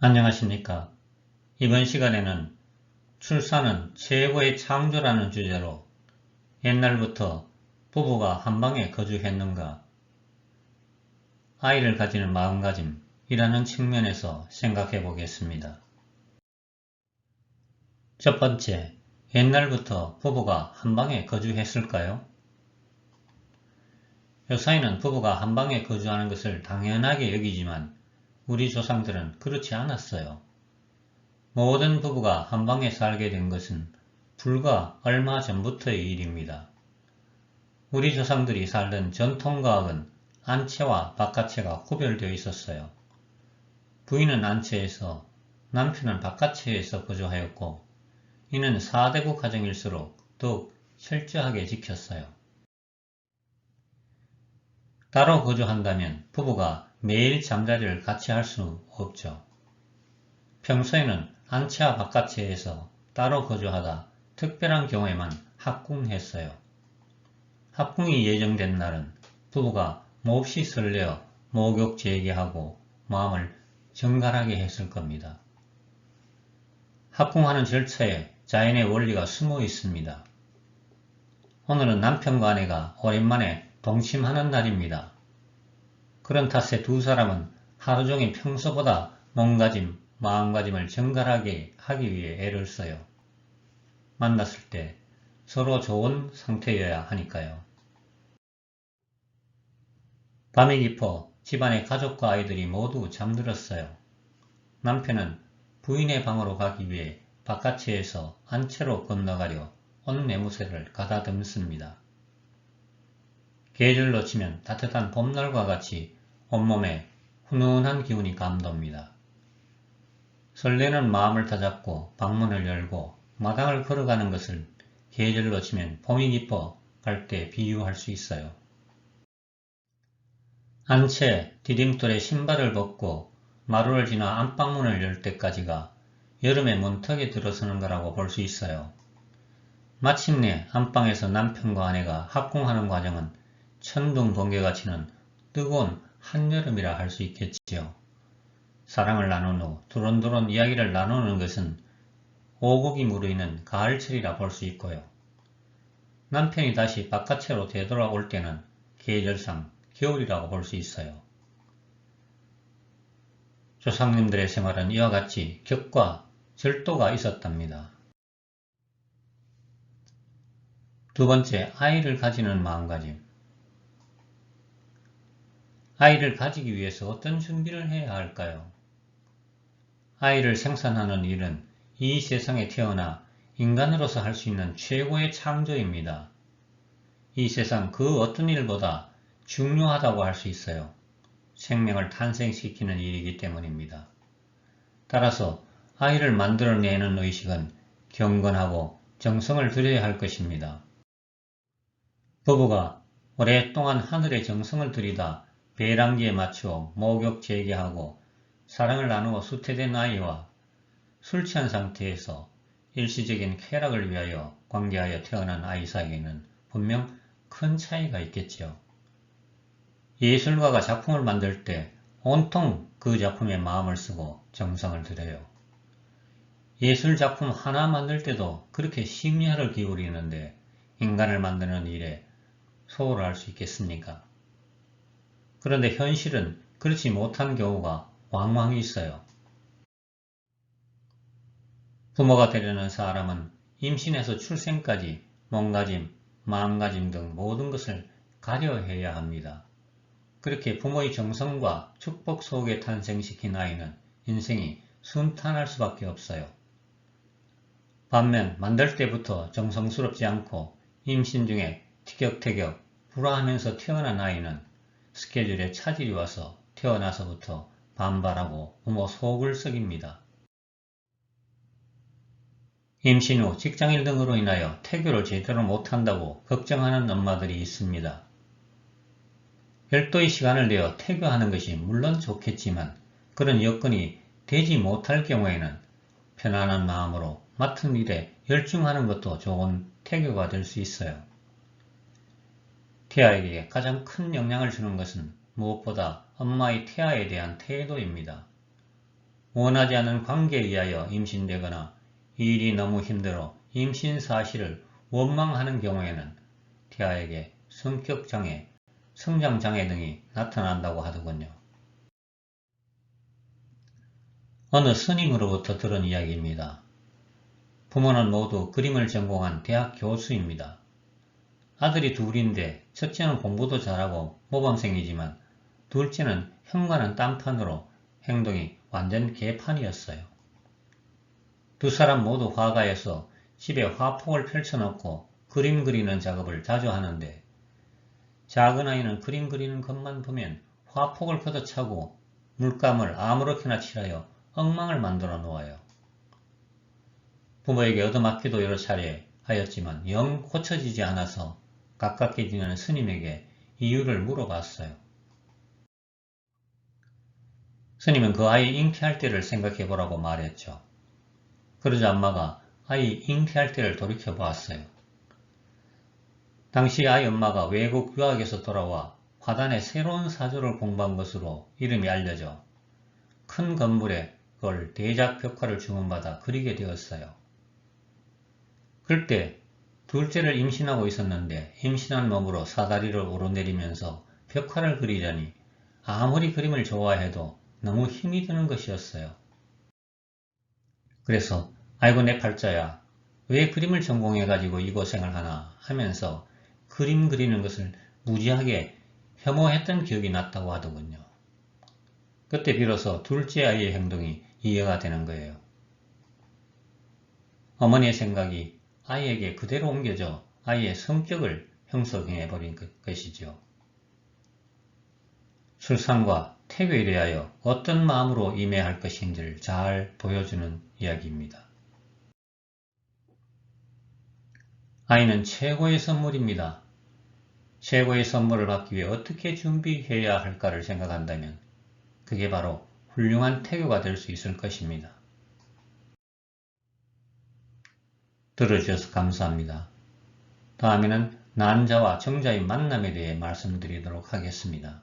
안녕하십니까. 이번 시간에는 출산은 최고의 창조라는 주제로 옛날부터 부부가 한방에 거주했는가, 아이를 가지는 마음가짐이라는 측면에서 생각해 보겠습니다. 첫 번째, 옛날부터 부부가 한방에 거주했을까요? 요사이는 부부가 한방에 거주하는 것을 당연하게 여기지만 우리 조상들은 그렇지 않았어요. 모든 부부가 한방에 살게 된 것은 불과 얼마 전부터의 일입니다. 우리 조상들이 살던 전통과학은 안채와 바깥채가 구별되어 있었어요. 부인은 안채에서 남편은 바깥채에서 거주하였고 이는 4대국 가정일수록 더욱 철저하게 지켰어요. 따로 거주한다면 부부가 매일 잠자리를 같이 할 수 없죠. 평소에는 안채와 바깥채에서 따로 거주하다 특별한 경우에만 합궁했어요. 합궁이 예정된 날은 부부가 몹시 설레어 목욕제기하고 마음을 정갈하게 했을 겁니다. 합궁하는 절차에 자연의 원리가 숨어 있습니다. 오늘은 남편과 아내가 오랜만에 동침하는 날입니다. 그런 탓에 두 사람은 하루 종일 평소보다 몸가짐, 마음가짐을 정갈하게 하기 위해 애를 써요. 만났을 때 서로 좋은 상태여야 하니까요. 밤이 깊어 집안의 가족과 아이들이 모두 잠들었어요. 남편은 부인의 방으로 가기 위해 바깥채에서 안채로 건너가려 옷내무새를 가다듬습니다. 계절로 치면 따뜻한 봄날과 같이 온몸에 훈훈한 기운이 감돕니다. 설레는 마음을 다잡고 방문을 열고 마당을 걸어가는 것을 계절로 치면 봄이 깊어 갈 때 비유할 수 있어요. 안채, 디딤돌에 신발을 벗고 마루를 지나 안방문을 열 때까지가 여름의 문턱에 들어서는 거라고 볼 수 있어요. 마침내 안방에서 남편과 아내가 합궁하는 과정은 천둥 번개가 치는 뜨거운 한여름이라 할 수 있겠지요. 사랑을 나눈 후 두런두런 이야기를 나누는 것은 오곡이 무르익는 가을철이라 볼 수 있고요. 남편이 다시 바깥으로 되돌아올 때는 계절상 겨울이라고 볼 수 있어요. 조상님들의 생활은 이와 같이 격과 절도가 있었답니다. 두 번째, 아이를 가지는 마음가짐. 아이를 가지기 위해서 어떤 준비를 해야 할까요? 아이를 생산하는 일은 이 세상에 태어나 인간으로서 할 수 있는 최고의 창조입니다. 이 세상 그 어떤 일보다 중요하다고 할 수 있어요. 생명을 탄생시키는 일이기 때문입니다. 따라서 아이를 만들어내는 의식은 경건하고 정성을 들여야 할 것입니다. 부부가 오랫동안 하늘의 정성을 들이다 배란기에 맞추어 목욕 재개하고 사랑을 나누어 수태된 아이와 술 취한 상태에서 일시적인 쾌락을 위하여 관계하여 태어난 아이 사이에는 분명 큰 차이가 있겠지요. 예술가가 작품을 만들 때 온통 그 작품에 마음을 쓰고 정성을 들여요. 예술 작품 하나 만들 때도 그렇게 심혈을 기울이는데 인간을 만드는 일에 소홀할 수 있겠습니까? 그런데 현실은 그렇지 못한 경우가 왕왕 있어요. 부모가 되려는 사람은 임신에서 출생까지 몸가짐, 마음가짐 등 모든 것을 가려해야 합니다. 그렇게 부모의 정성과 축복 속에 탄생시킨 아이는 인생이 순탄할 수밖에 없어요. 반면 만들 때부터 정성스럽지 않고 임신 중에 티격태격 불화하면서 태어난 아이는 스케줄에 차질이 와서 태어나서부터 반발하고 부모 속을 썩입니다. 임신 후 직장일 등으로 인하여 태교를 제대로 못한다고 걱정하는 엄마들이 있습니다. 별도의 시간을 내어 태교하는 것이 물론 좋겠지만 그런 여건이 되지 못할 경우에는 편안한 마음으로 맡은 일에 열중하는 것도 좋은 태교가 될 수 있어요. 태아에게 가장 큰 영향을 주는 것은 무엇보다 엄마의 태아에 대한 태도입니다. 원하지 않은 관계에 의하여 임신되거나 이 일이 너무 힘들어 임신 사실을 원망하는 경우에는 태아에게 성격장애, 성장장애 등이 나타난다고 하더군요. 어느 스님으로부터 들은 이야기입니다. 부모는 모두 그림을 전공한 대학 교수입니다. 아들이 둘인데 첫째는 공부도 잘하고 모범생이지만 둘째는 현관은 딴판으로 행동이 완전 개판이었어요. 두 사람 모두 화가여서 집에 화폭을 펼쳐놓고 그림 그리는 작업을 자주 하는데 작은 아이는 그림 그리는 것만 보면 화폭을 걷어차고 물감을 아무렇게나 칠하여 엉망을 만들어 놓아요. 부모에게 얻어맞기도 여러 차례 하였지만 영 고쳐지지 않아서 가깝게 지내는 스님에게 이유를 물어봤어요. 스님은 그 아이 잉태할 때를 생각해 보라고 말했죠. 그러자 엄마가 아이 잉태할 때를 돌이켜 보았어요. 당시 아이 엄마가 외국 유학에서 돌아와 화단의 새로운 사조를 공부한 것으로 이름이 알려져 큰 건물에 그걸 대작 벽화를 주문받아 그리게 되었어요. 그때 둘째를 임신하고 있었는데 임신한 몸으로 사다리를 오르내리면서 벽화를 그리려니 아무리 그림을 좋아해도 너무 힘이 드는 것이었어요. 그래서 아이고 내 팔자야 왜 그림을 전공해가지고 이 고생을 하나 하면서 그림 그리는 것을 무지하게 혐오했던 기억이 났다고 하더군요. 그때 비로소 둘째 아이의 행동이 이해가 되는 거예요. 어머니의 생각이 아이에게 그대로 옮겨져 아이의 성격을 형성해버린 것이죠. 출산과 태교에 대하여 어떤 마음으로 임해야 할 것인지를 잘 보여주는 이야기입니다. 아이는 최고의 선물입니다. 최고의 선물을 받기 위해 어떻게 준비해야 할까를 생각한다면 그게 바로 훌륭한 태교가 될 수 있을 것입니다. 들어주셔서 감사합니다. 다음에는 난자와 정자의 만남에 대해 말씀드리도록 하겠습니다.